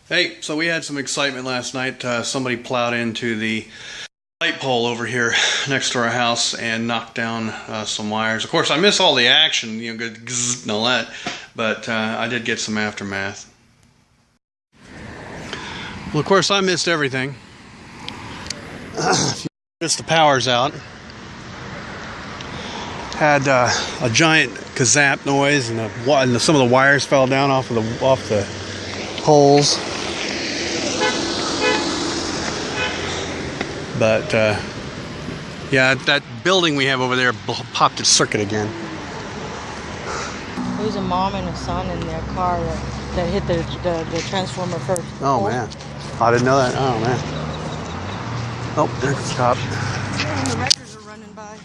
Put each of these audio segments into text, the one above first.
Hey, so we had some excitement last night. Somebody plowed into the light pole over here next to our house and knocked down some wires. Of course, I miss all the action, you know, good zzz and all that, but I did get some aftermath. Well, of course, I missed everything. Just the power's out. Had a giant kazap noise, and some of the wires fell down off the poles. But yeah, that building we have over there popped its circuit again. There was a mom and a son in their car that hit the transformer first. Oh man, I didn't know that. Oh man. Oh, there's the cop. And the wreckers are running by.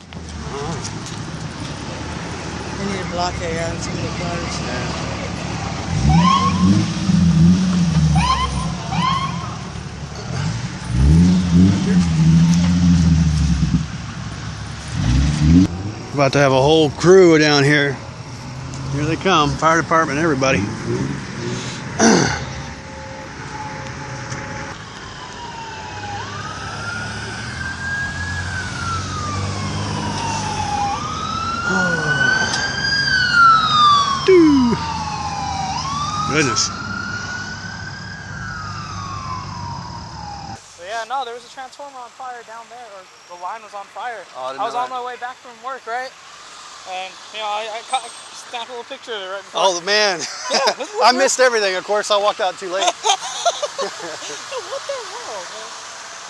They need a blockade on some of the cars. Yeah. About to have a whole crew down here. Here they come, fire department, everybody. Goodness. Yeah, no, there was a transformer on fire down there, or the line was on fire. Oh, I was on my way back from work, right? And, you know, I snapped a little picture of it right before. Oh, man. Yeah, I missed everything, of course. I walked out too late. What the world, man?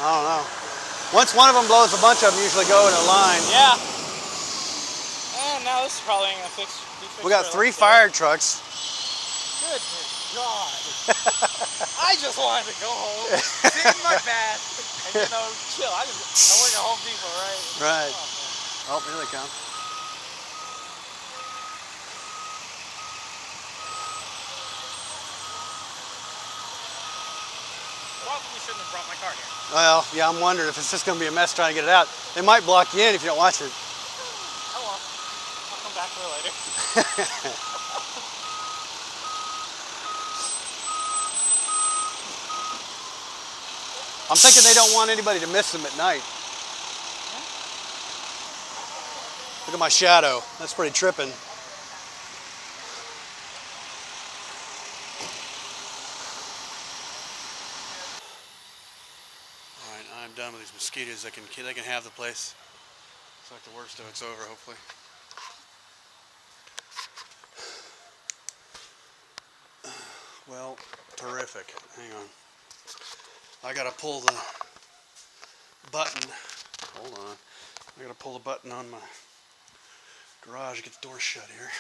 I don't know. Once one of them blows, a bunch of them usually go in a line. Yeah. And now this is probably ain't gonna fix. We got 3 fire trucks. Goodness God. I just wanted to go home, sit in my bath, and, you know, chill. I work at Home Depot, right? Right. Oh, Oh, here they come. Probably shouldn't have brought my car here. Well, yeah, I'm wondering if it's just going to be a mess trying to get it out. They might block you in if you don't watch it. Oh well. I'll come back for it later. I'm thinking they don't want anybody to miss them at night. Look at my shadow. That's pretty tripping. All right, I'm done with these mosquitoes. They can have the place. Looks like the worst of it's over, hopefully. Well, terrific. Hang on. I gotta pull the button. Hold on. I gotta pull the button on my garage to get the door shut here.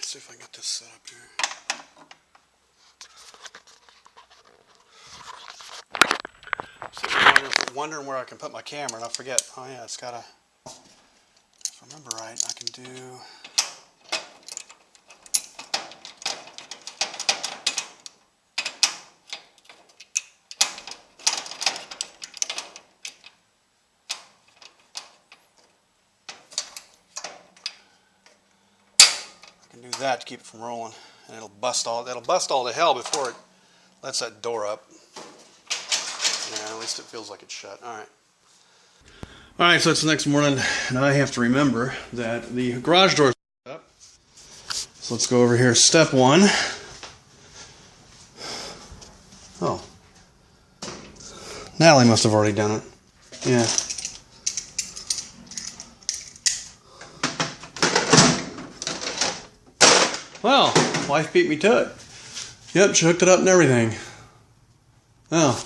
See if I can get this set up here. So wondering where I can put my camera, and I forget. Oh yeah, it's got a. If I remember right, I can do. Do that to keep it from rolling, and it'll bust all to hell before it lets that door up. Yeah, at least it feels like it's shut. All right, so it's the next morning, and I have to remember that the garage door is up. So let's go over here. Step 1. Oh, Natalie must have already done it. Yeah. Well, wife beat me to it. Yep, she hooked it up and everything. Oh.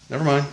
Never mind.